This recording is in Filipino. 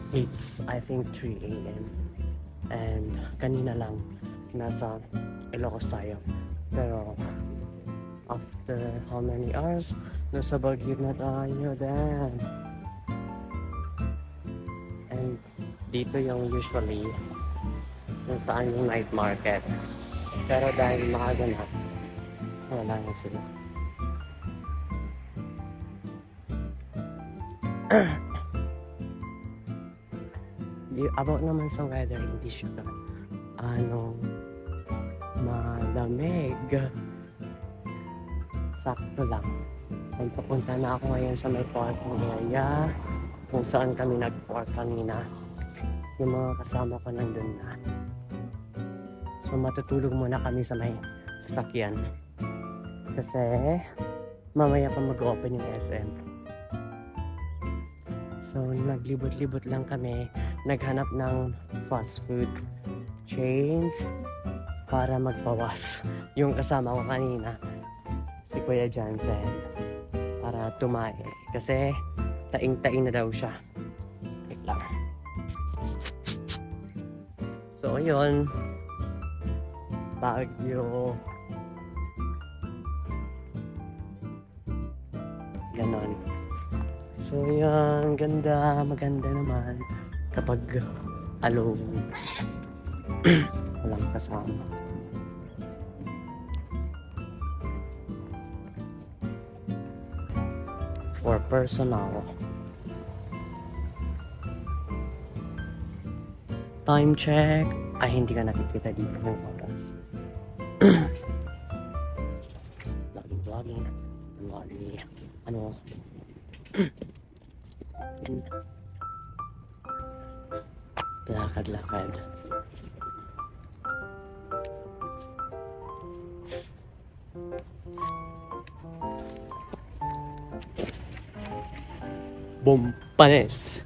It's, I think, 3 a.m. And kanina lang, nasa Ilocos tayo. Pero, after how many hours, nasa Baguio na tayo, damn. And dito yung usually, kung saan yung night market. Pero dahil maaga na, wala na sila. About naman sa weather, hindi siya malamig. Sakto lang. Papunta na ako ngayon sa may parking area kung saan kami nag-park kanina. Yung mga kasama ko nandun na. So matutulog muna kami sa may sasakyan. Kasi mamaya pa mag-open yung SM. So naglibot-libot lang kami. Naghanap ng fast food chains para magpawas. Yung kasama ko kanina, si Kuya Jansen, para tumae. Kasi taing-taing na daw siya. Wait lang. So yun, Baguio. Ganon. So yan, maganda naman kapag alone. Walang kasama. For personal. Time check. Ay, hindi ka nakikita dito yung oras. Vlogging. Lakad-lakad. Bompanes.